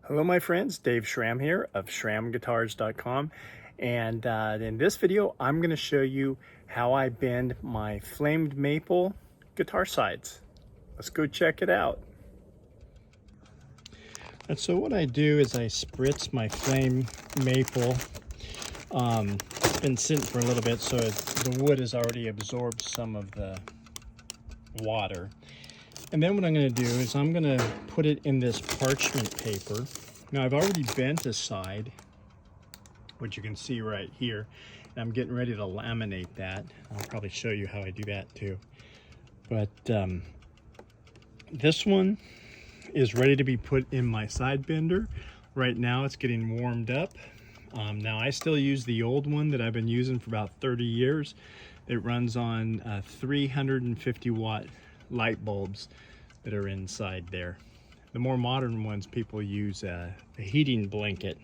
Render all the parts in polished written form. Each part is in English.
Hello my friends, Dave Schramm here of SchrammGuitars.com, and in this video I'm going to show you how I bend my flamed maple guitar sides. Let's go check it out. And so what I do is I spritz my flame maple. It's been sitting for a little bit, so the wood has already absorbed some of the water. And then what I'm going to do is I'm going to put it in this parchment paper. Now I've already bent a side, which you can see right here, and I'm getting ready to laminate that. I'll probably show you how I do that too. But this one is ready to be put in my side bender. Right now it's getting warmed up. Now I still use the old one that I've been using for about 30 years. It runs on 350 watt light bulbs that are inside there. The more modern ones, people use a heating blanket,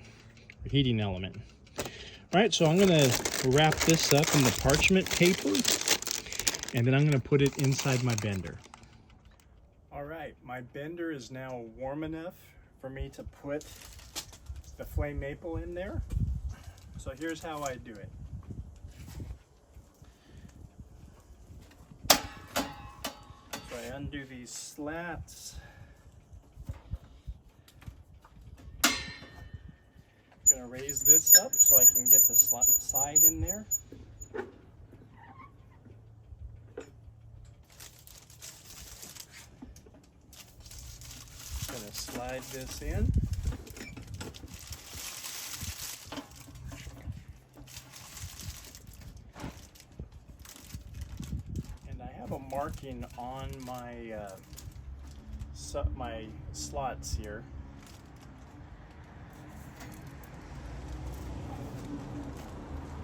a heating element. All right, so I'm gonna wrap this up in the parchment paper, and then I'm gonna put it inside my bender. All right, my bender is now warm enough for me to put the flame maple in there. So here's how I do it. So I undo these slats. I'm gonna raise this up so I can get the side in there. Gonna slide this in. And I have a marking on my my slots here.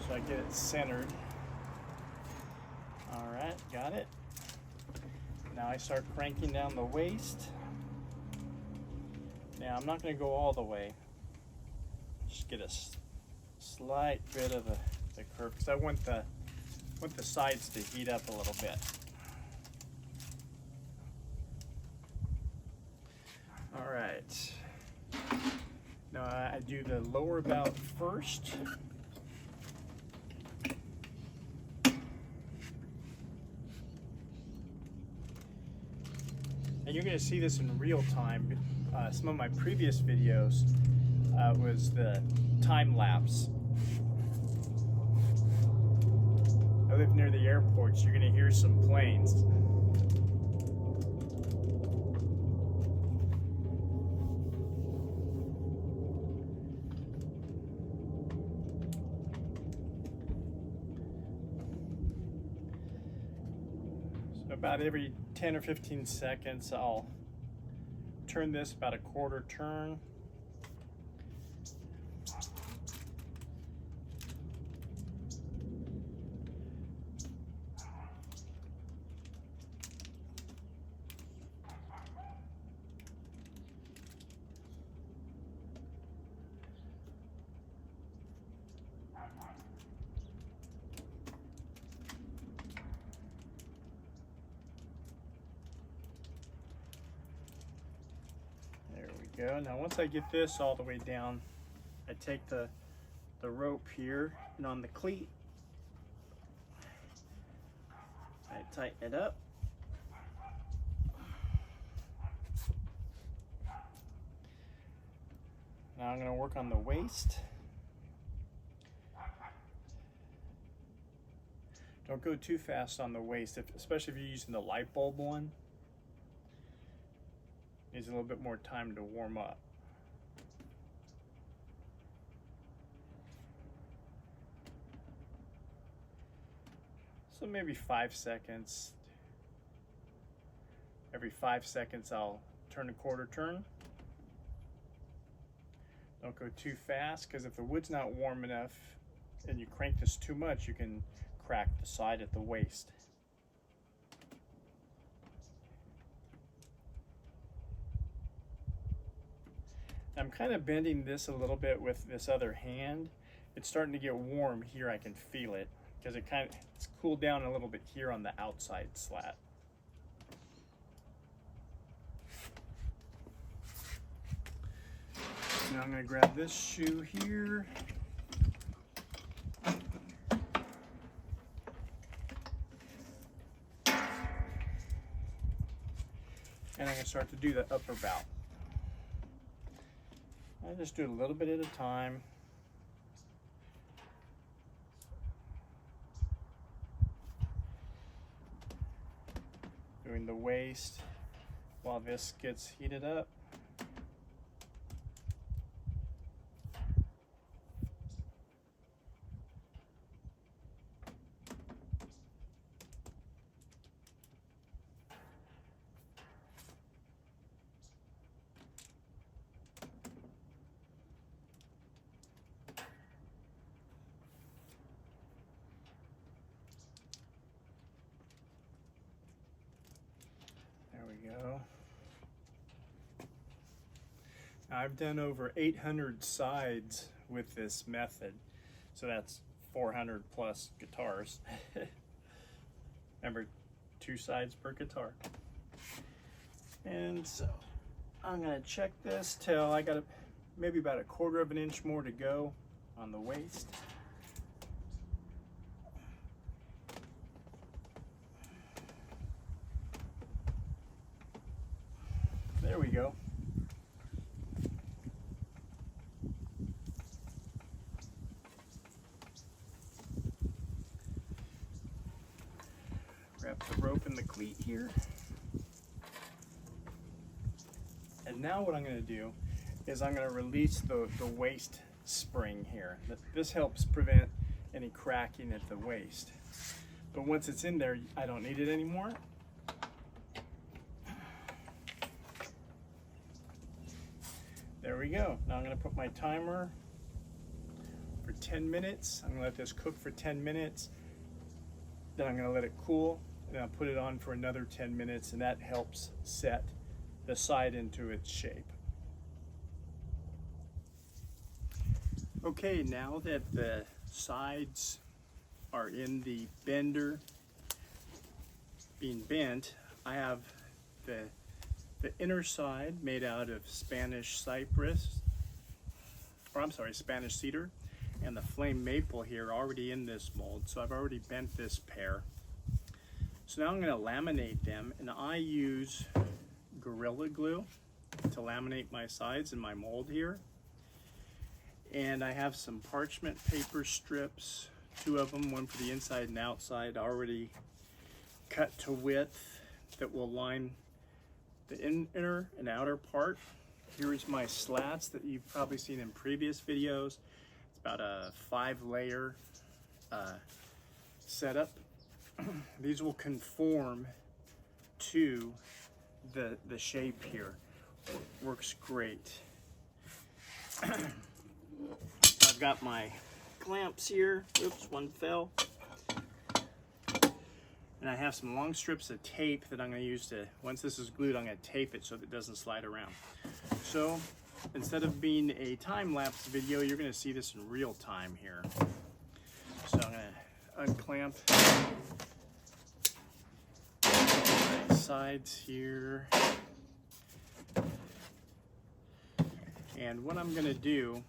So I get it centered. All right, got it. Now I start cranking down the waist. Now I'm not going to go all the way. Just get a slight bit of the curve because I want the sides to heat up a little bit. All right. Now I do the lower bout first. And you're going to see this in real time. Some of my previous videos was the time lapse. I live near the airport, so you're going to hear some planes. So about every 10 or 15 seconds, I'll turn this about a quarter turn. Go. Now once I get this all the way down, I take the rope here and on the cleat, I tighten it up. Now I'm going to work on the waist. Don't go too fast on the waist, especially if you're using the light bulb one. Needs a little bit more time to warm up. So maybe 5 seconds. Every 5 seconds I'll turn a quarter turn. Don't go too fast, because if the wood's not warm enough and you crank this too much, you can crack the side at the waist. I'm kind of bending this a little bit with this other hand. It's starting to get warm here. I can feel it because it's cooled down a little bit here on the outside slat. Now I'm going to grab this shoe here. And I'm going to start to do the upper bout. I just do it a little bit at a time. Doing the waist while this gets heated up. Go. Now I've done over 800 sides with this method, so that's 400 plus guitars. Remember, 2 sides per guitar. And so I'm gonna check this till I got maybe about 1/4 of an inch more to go on the waist. There we go. Wrap the rope in the cleat here. And now what I'm going to do is I'm going to release the waist spring here. This helps prevent any cracking at the waist. But once it's in there, I don't need it anymore. There we go. Now I'm going to put my timer for 10 minutes. I'm going to let this cook for 10 minutes. Then I'm going to let it cool, and I'll put it on for another 10 minutes, and that helps set the side into its shape. Okay, now that the sides are in the bender being bent, I have the inner side made out of Spanish cypress, or I'm sorry, Spanish cedar, and the flame maple here already in this mold. So I've already bent this pair. So now I'm going to laminate them, and I use Gorilla Glue to laminate my sides in my mold here. And I have some parchment paper strips, 2 of them, one for the inside and outside, already cut to width that will line the inner and outer part. Here's my slats that you've probably seen in previous videos. It's about a 5-layer setup. These will conform to the shape here. Works great. I've got my clamps here. Oops, one fell. And I have some long strips of tape that I'm going to use to, once this is glued, I'm going to tape it so that it doesn't slide around. So instead of being a time-lapse video, you're going to see this in real time here. So I'm going to unclamp the sides here. And what I'm going to do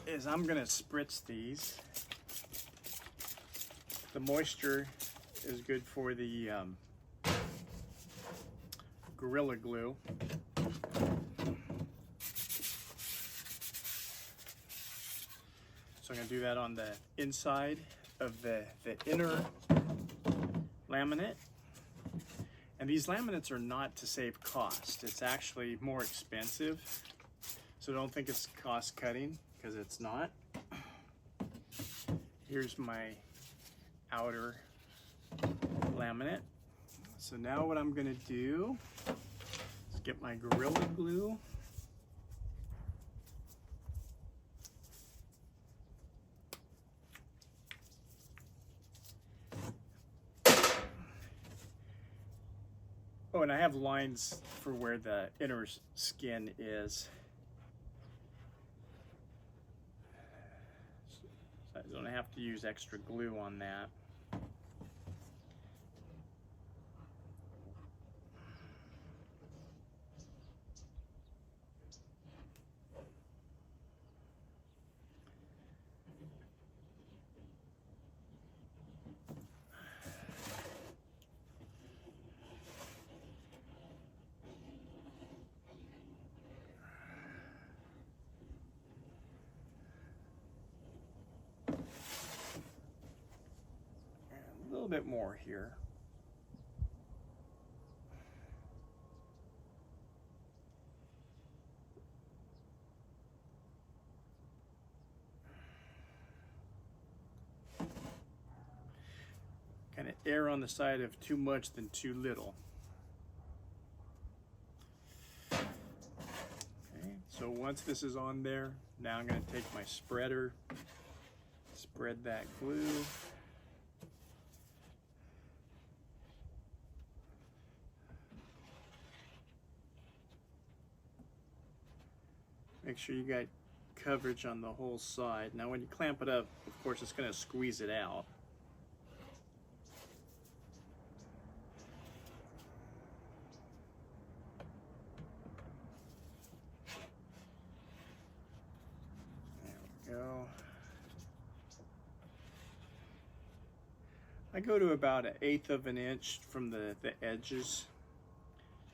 is I'm going to spritz these. The moisture is good for the Gorilla Glue. So I'm going to do that on the inside of the inner laminate. And these laminates are not to save cost. It's actually more expensive. So don't think it's cost cutting, because it's not. Here's my outer laminate. So now what I'm going to do is get my Gorilla Glue. Oh, and I have lines for where the inner skin is. So I don't have to use extra glue on that. bit more here. Kind of err on the side of too much than too little. Okay, so once this is on there, now I'm going to take my spreader, spread that glue. Make sure you got coverage on the whole side. Now when you clamp it up, of course it's going to squeeze it out. Go. I go to about 1/8 of an inch from the edges,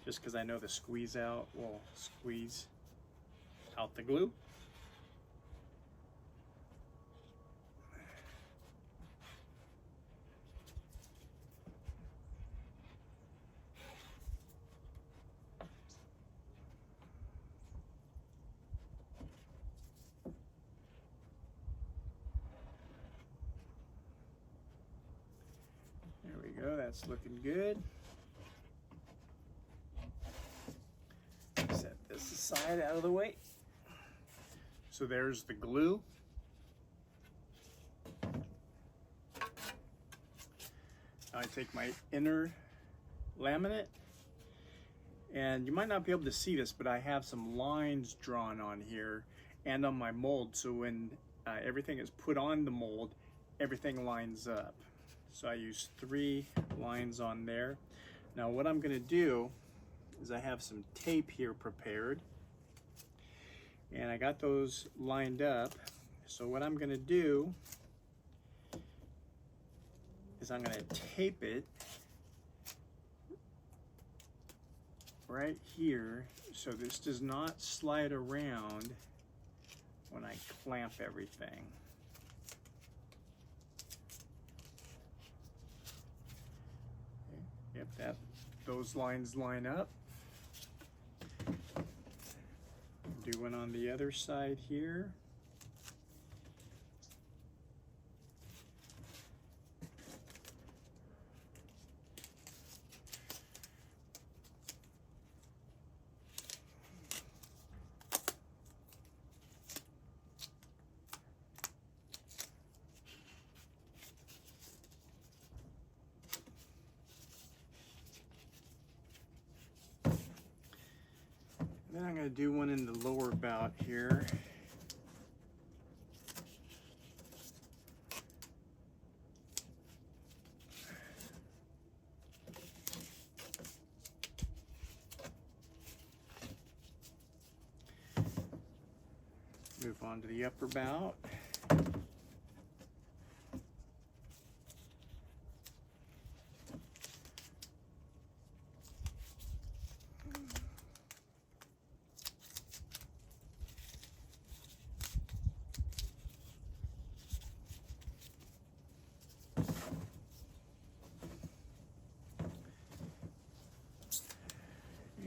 just because I know the squeeze out will squeeze out the glue. That's looking good. Set this aside out of the way. So there's the glue. Now I take my inner laminate, and you might not be able to see this, but I have some lines drawn on here and on my mold, so when everything is put on the mold, everything lines up. So I use 3 lines on there. Now what I'm going to do is I have some tape here prepared, and I got those lined up. So what I'm going to do is I'm going to tape it right here so this does not slide around when I clamp everything. Yep, those lines line up. Do one on the other side here. Then I'm going to do one in the lower bout here. Move on to the upper bout.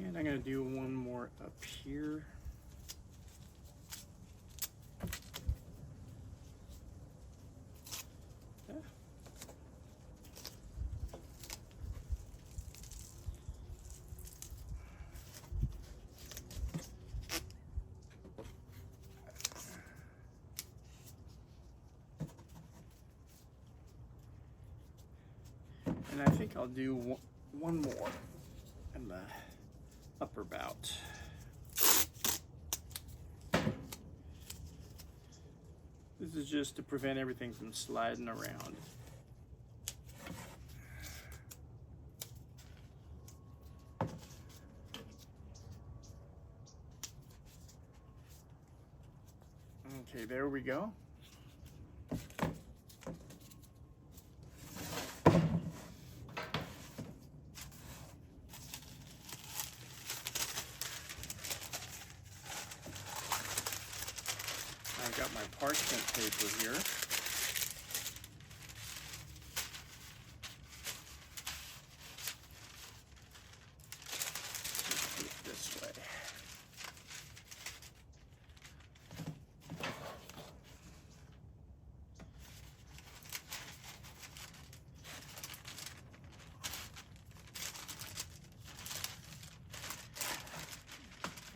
And I'm going to do one more up here. And I think I'll do one more in the upper bout. This is just to prevent everything from sliding around. Okay, there we go. I've got my parchment paper here.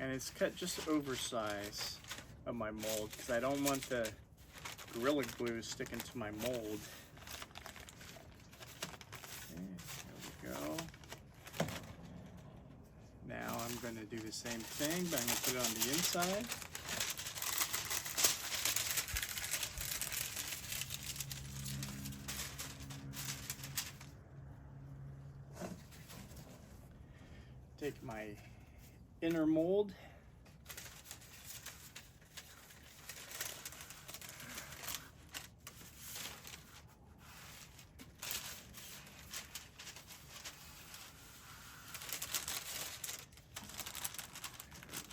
and it's cut just oversize of my mold because I don't want the Gorilla Glue sticking to my mold. Okay, there we go. Now I'm going to do the same thing, but I'm going to put it on the inside. Take my inner mold.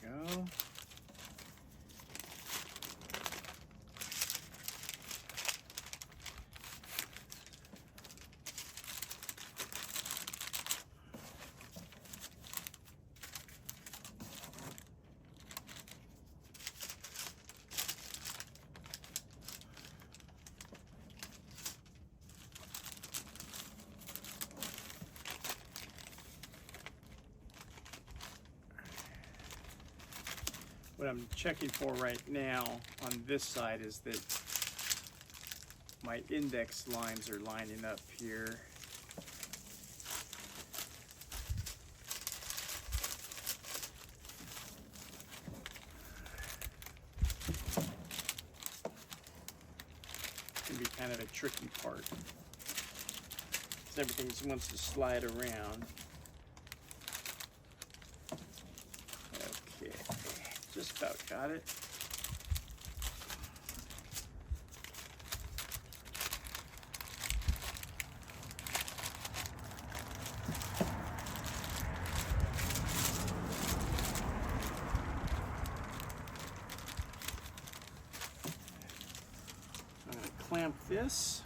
There we go. What I'm checking for right now on this side is that my index lines are lining up here. It can be kind of a tricky part because everything just wants to slide around. Just about got it. I'm going to clamp this.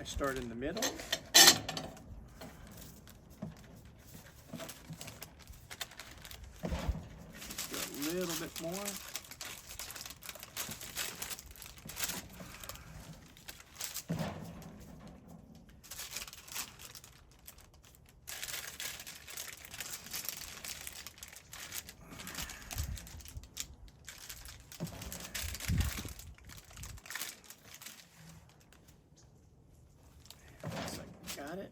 I start in the middle. A little bit more. Looks like we got it.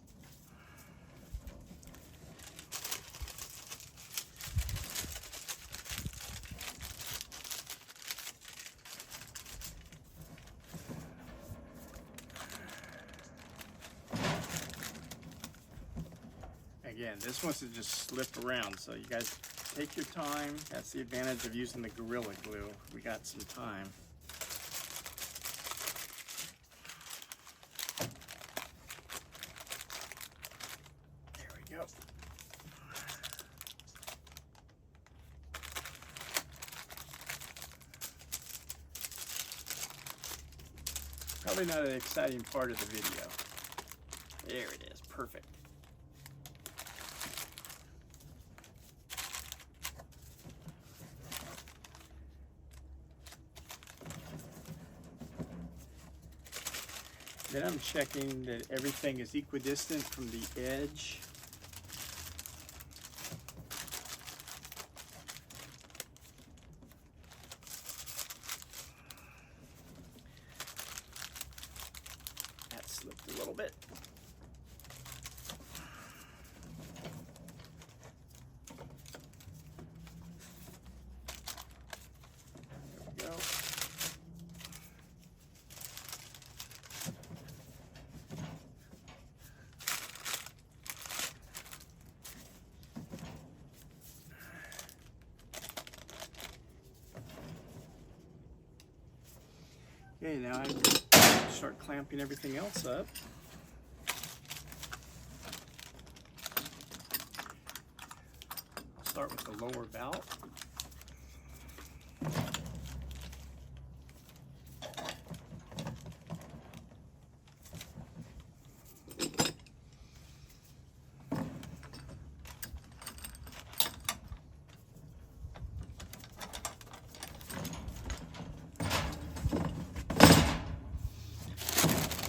Again, this wants to just slip around, so you guys take your time. That's the advantage of using the Gorilla Glue. We got some time. There we go. Probably not an exciting part of the video. There it is, perfect. Then I'm checking that everything is equidistant from the edge. That slipped a little bit. There we go. Okay, now I start clamping everything else up. I'll start with the lower bout.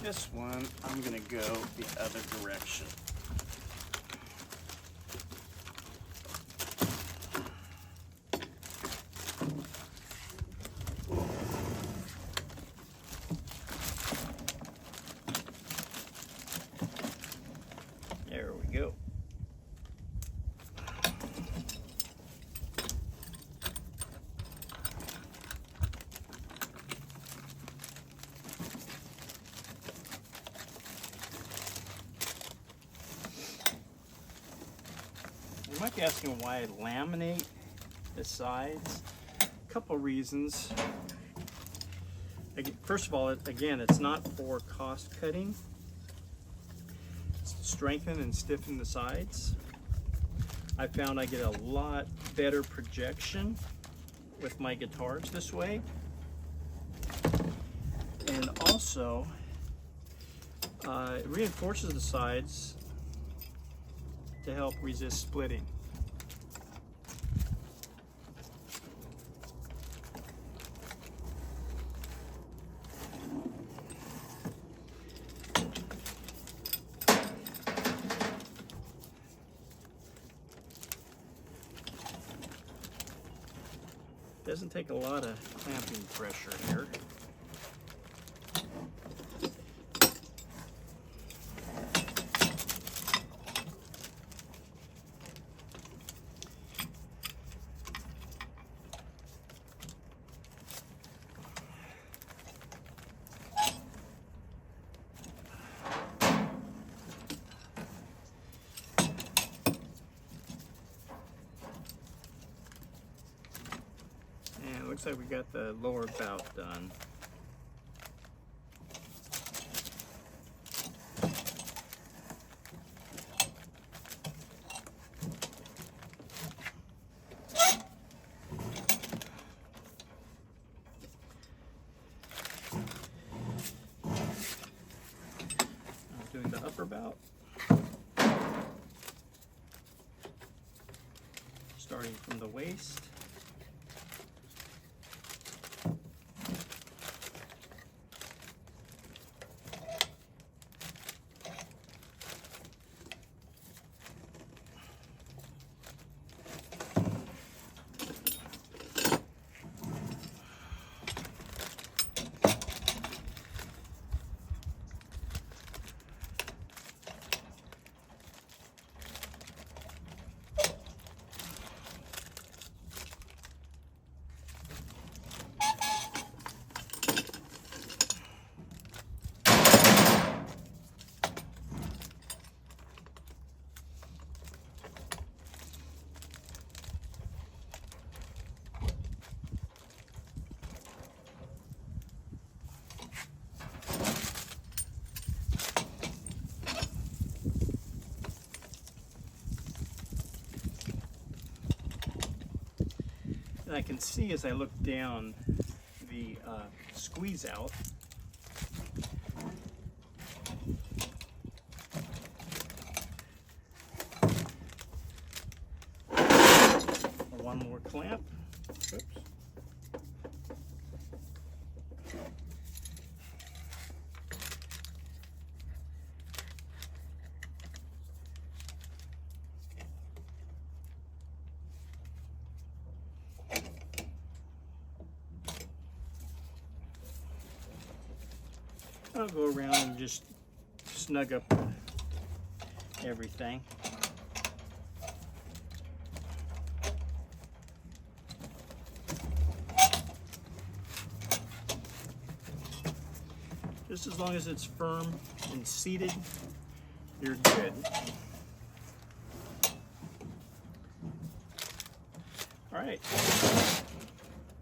This one, I'm going to go the other direction. be asking why I laminate the sides. A couple reasons. First of all, again, it's not for cost cutting. It's to strengthen and stiffen the sides. I found I get a lot better projection with my guitars this way. And also, it reinforces the sides to help resist splitting. Doesn't take a lot of clamping pressure here. Looks like we got the lower bout done. I'm doing the upper bout. Starting from the waist. And I can see as I look down the squeeze out. One more clamp. Oops. I'll go around and just snug up everything. Just as long as it's firm and seated, you're good. All right.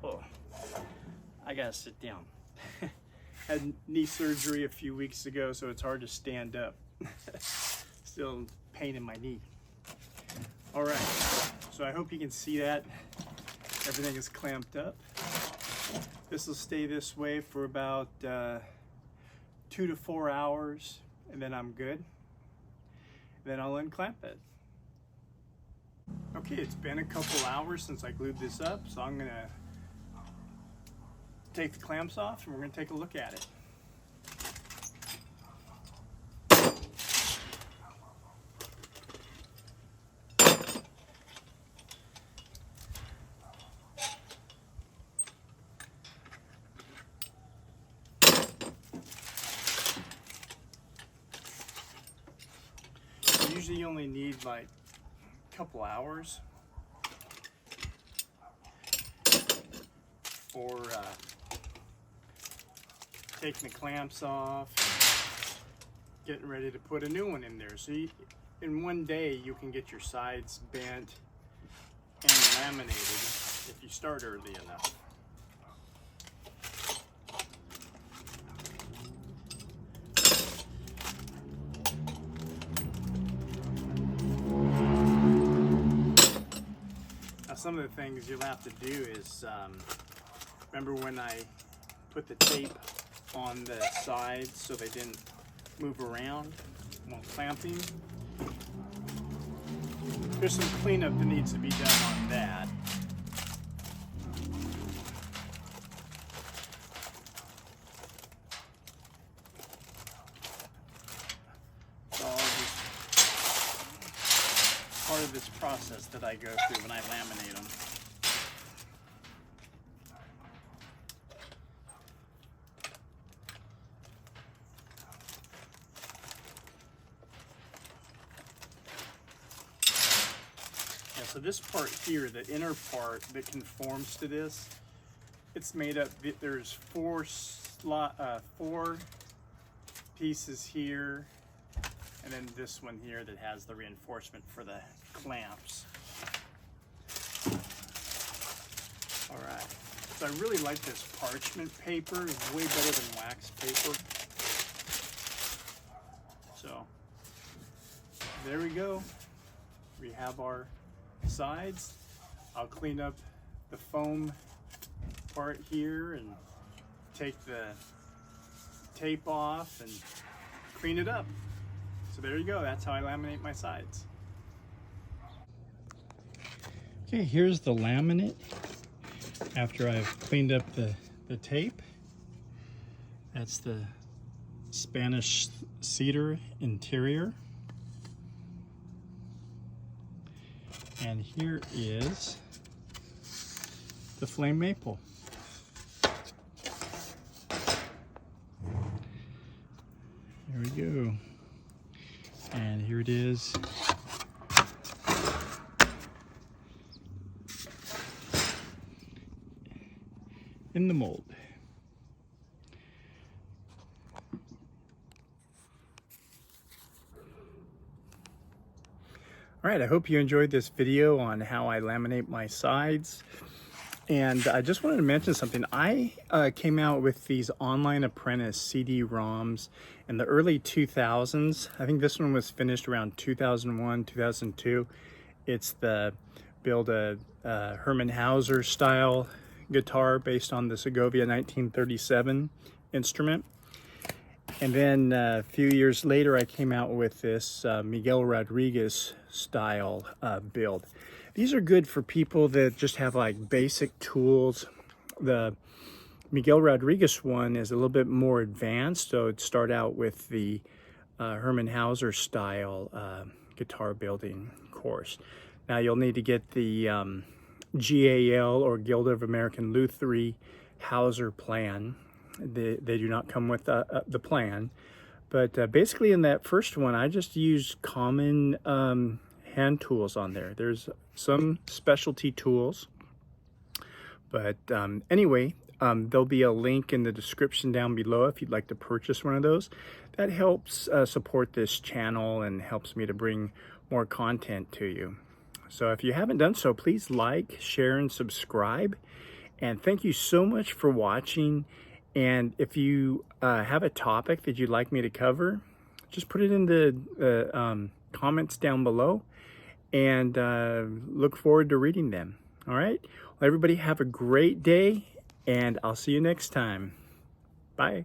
Oh, I gotta sit down. Had knee surgery a few weeks ago, so it's hard to stand up. Still pain in my knee. All right, so I hope you can see that. Everything is clamped up. This will stay this way for about 2 to 4 hours, and then I'm good. Then I'll unclamp it. Okay, it's been a couple hours since I glued this up, so I'm gonna take the clamps off and we're going to take a look at it. Usually you only need like a couple hours for taking the clamps off, getting ready to put a new one in there. So in one day you can get your sides bent and laminated if you start early enough. Now some of the things you'll have to do is, remember when I put the tape on the sides so they didn't move around while clamping? There's some cleanup that needs to be done on that. It's all just part of this process that I go through when I laminate them. So this part here, the inner part that conforms to this, it's made up, there's four pieces here, and then this one here that has the reinforcement for the clamps. All right, so I really like this parchment paper. It's way better than wax paper. So there we go. We have our sides. I'll clean up the foam part here and take the tape off and clean it up. So there you go, that's how I laminate my sides. Okay, here's the laminate after I've cleaned up the tape. That's the Spanish cedar interior. And here is the flame maple. There we go. And here it is. In the mold. All right, I hope you enjoyed this video on how I laminate my sides. And I just wanted to mention something. I came out with these Online Apprentice CD-ROMs in the early 2000s. I think this one was finished around 2001, 2002. It's the build a Herman Hauser style guitar based on the Segovia 1937 instrument. And then a few years later, I came out with this Miguel Rodriguez style build. These are good for people that just have like basic tools. The Miguel Rodriguez one is a little bit more advanced, so it'd start out with the Herman Hauser style guitar building course. Now you'll need to get the GAL or Guild of American Luthier Hauser plan. They do not come with the plan, but basically in that first one I just used common hand tools on there. There's some specialty tools, but anyway, there'll be a link in the description down below if you'd like to purchase one of those. That helps support this channel and helps me to bring more content to you. So if you haven't done so, please like, share, and subscribe. And thank you so much for watching. And if you have a topic that you'd like me to cover, just put it in the comments down below, and look forward to reading them. All right? Well, everybody have a great day, and I'll see you next time. Bye.